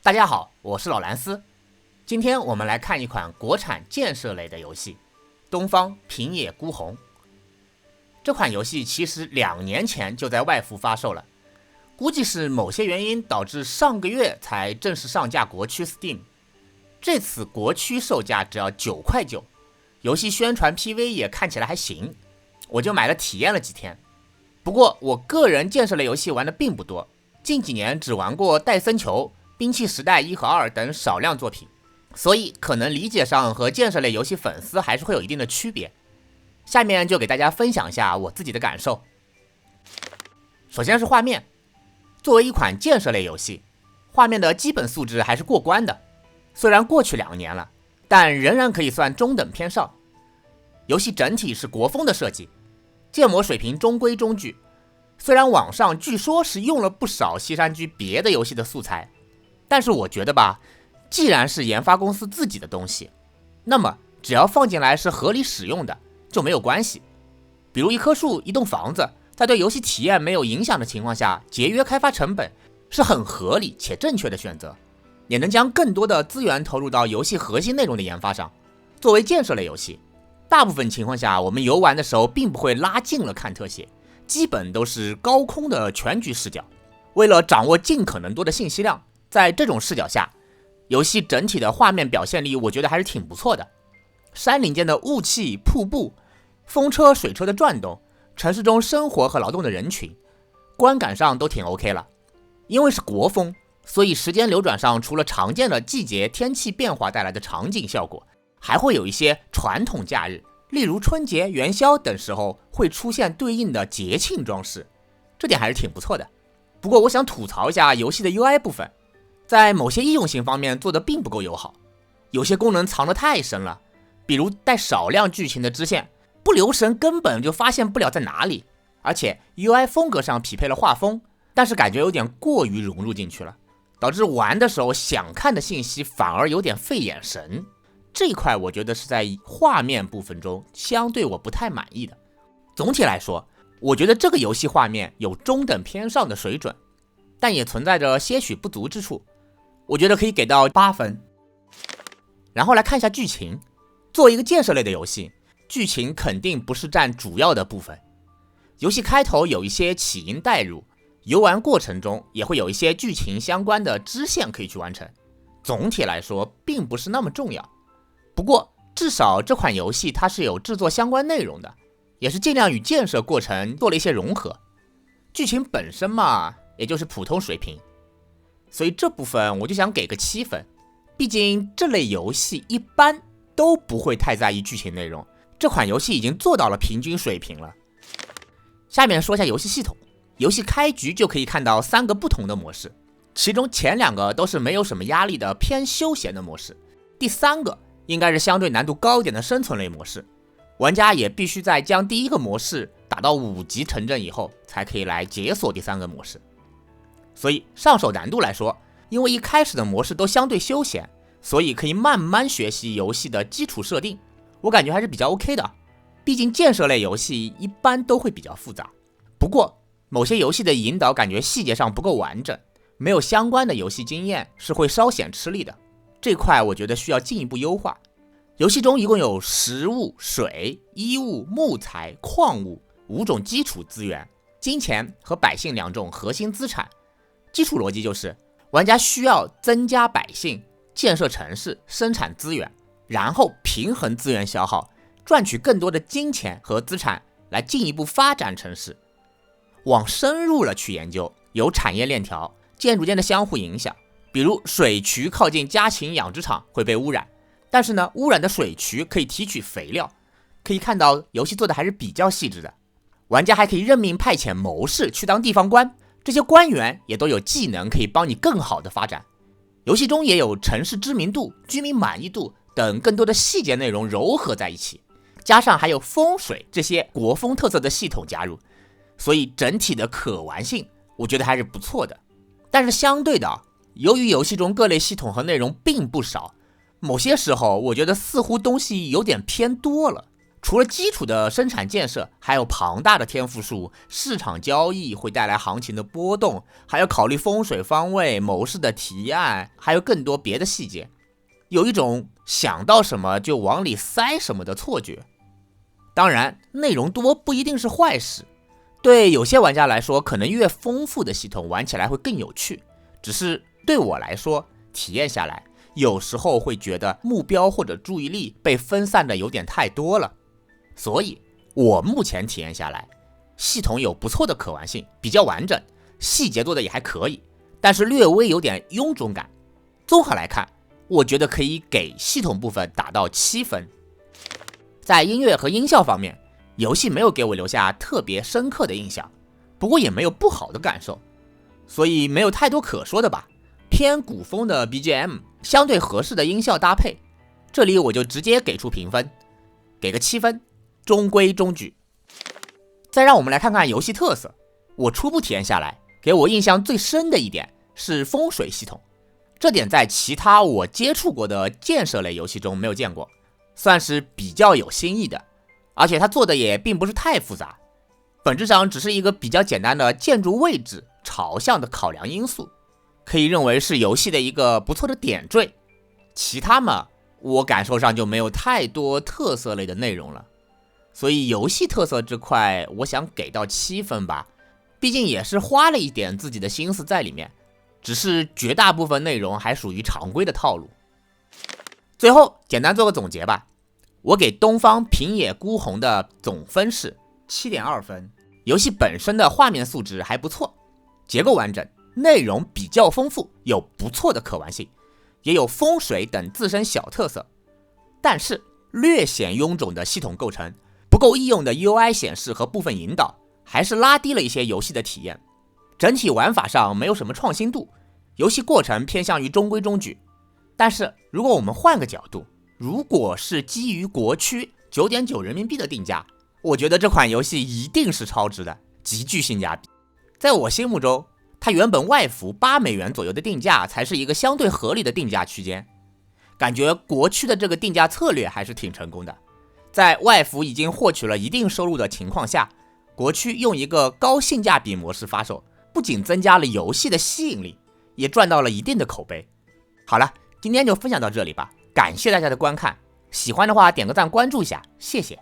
大家好，我是老蓝斯。今天我们来看一款国产建设类的游戏《东方平野孤鸿》。这款游戏其实2年前就在外服发售了，估计是某些原因导致上个月才正式上架国区 Steam。这次国区售价只要9.9块，游戏宣传 PV 也看起来还行，我就买了体验了几天。不过我个人建设类游戏玩的并不多，近几年只玩过戴森球、兵器时代1和2等少量作品，所以可能理解上和建设类游戏粉丝还是会有一定的区别。下面就给大家分享一下我自己的感受。首先是画面，作为一款建设类游戏，画面的基本素质还是过关的，虽然过去2年了，但仍然可以算中等偏上。游戏整体是国风的设计，建模水平中规中矩，虽然网上据说是用了不少西山居别的游戏的素材，但是我觉得吧，既然是研发公司自己的东西，那么只要放进来是合理使用的就没有关系。比如一棵树、一栋房子，在对游戏体验没有影响的情况下，节约开发成本是很合理且正确的选择，也能将更多的资源投入到游戏核心内容的研发上。作为建设类游戏，大部分情况下我们游玩的时候并不会拉近了看特写，基本都是高空的全局视角。为了掌握尽可能多的信息量，在这种视角下，游戏整体的画面表现力我觉得还是挺不错的。山林间的雾气、瀑布、风车、水车的转动，城市中生活和劳动的人群，观感上都挺 OK 了。因为是国风，所以时间流转上除了常见的季节天气变化带来的场景效果，还会有一些传统假日，例如春节、元宵等时候会出现对应的节庆装饰，这点还是挺不错的。不过我想吐槽一下游戏的 UI 部分，在某些易用性方面做得并不够友好，有些功能藏得太深了，比如带少量剧情的支线，不留神根本就发现不了在哪里，而且 UI 风格上匹配了画风，但是感觉有点过于融入进去了，导致玩的时候想看的信息反而有点费眼神。这一块我觉得是在画面部分中相对我不太满意的。总体来说，我觉得这个游戏画面有中等偏上的水准，但也存在着些许不足之处，我觉得可以给到8分。然后来看一下剧情，作为一个建设类的游戏，剧情肯定不是占主要的部分。游戏开头有一些起因带入，游玩过程中也会有一些剧情相关的支线可以去完成，总体来说并不是那么重要。不过至少这款游戏它是有制作相关内容的，也是尽量与建设过程做了一些融合。剧情本身嘛，也就是普通水平，所以这部分我就想给个7分。毕竟这类游戏一般都不会太在意剧情内容，这款游戏已经做到了平均水平了。下面说一下游戏系统，游戏开局就可以看到3个不同的模式，其中前2个都是没有什么压力的偏休闲的模式，第3个应该是相对难度高一点的生存类模式，玩家也必须在将第1个模式打到5级城镇以后，才可以来解锁第3个模式。所以上手难度来说，因为一开始的模式都相对休闲，所以可以慢慢学习游戏的基础设定，我感觉还是比较 OK 的。毕竟建设类游戏一般都会比较复杂，不过某些游戏的引导感觉细节上不够完整，没有相关的游戏经验是会稍显吃力的，这块我觉得需要进一步优化。游戏中一共有食物、水、衣物、木材、矿物5种基础资源，金钱和百姓2种核心资产。基础逻辑就是玩家需要增加百姓，建设城市，生产资源，然后平衡资源消耗，赚取更多的金钱和资产来进一步发展城市。往深入了去研究，有产业链条、建筑间的相互影响，比如水渠靠近家禽养殖场会被污染，但是呢，污染的水渠可以提取肥料，可以看到游戏做的还是比较细致的。玩家还可以任命派遣谋士去当地方官，这些官员也都有技能可以帮你更好的发展。游戏中也有城市知名度、居民满意度等更多的细节内容糅合在一起，加上还有风水这些国风特色的系统加入，所以整体的可玩性我觉得还是不错的。但是相对的，由于游戏中各类系统和内容并不少，某些时候我觉得似乎东西有点偏多了，除了基础的生产建设，还有庞大的天赋树，市场交易会带来行情的波动，还要考虑风水方位、谋士的提案，还有更多别的细节，有一种想到什么就往里塞什么的错觉。当然，内容多不一定是坏事，对有些玩家来说，可能越丰富的系统玩起来会更有趣，只是对我来说，体验下来有时候会觉得目标或者注意力被分散的有点太多了。所以我目前体验下来，系统有不错的可玩性，比较完整，细节做的也还可以，但是略微有点臃肿感。综合来看，我觉得可以给系统部分打到7分。在音乐和音效方面，游戏没有给我留下特别深刻的印象，不过也没有不好的感受，所以没有太多可说的吧。偏古风的 BGM， 相对合适的音效搭配，这里我就直接给出评分，给个7分，中规中矩。再让我们来看看游戏特色，我初步体验下来，给我印象最深的一点是风水系统，这点在其他我接触过的建设类游戏中没有见过，算是比较有新意的，而且它做的也并不是太复杂，本质上只是一个比较简单的建筑位置、朝向的考量因素，可以认为是游戏的一个不错的点缀。其他嘛，我感受上就没有太多特色类的内容了，所以游戏特色这块我想给到7分吧，毕竟也是花了一点自己的心思在里面，只是绝大部分内容还属于常规的套路。最后简单做个总结吧，我给东方平野孤鸿的总分是 7.2 分。游戏本身的画面素质还不错，结构完整，内容比较丰富，有不错的可玩性，也有风水等自身小特色，但是略显臃肿的系统构成，不够易用的 UI 显示和部分引导，还是拉低了一些游戏的体验。整体玩法上没有什么创新度，游戏过程偏向于中规中矩。但是如果我们换个角度，如果是基于国区 9.9 人民币的定价，我觉得这款游戏一定是超值的，极具性价比。在我心目中，它原本外服8美元左右的定价才是一个相对合理的定价区间，感觉国区的这个定价策略还是挺成功的。在外服已经获取了一定收入的情况下，国区用一个高性价比模式发售，不仅增加了游戏的吸引力，也赚到了一定的口碑。好了，今天就分享到这里吧，感谢大家的观看，喜欢的话点个赞关注一下，谢谢。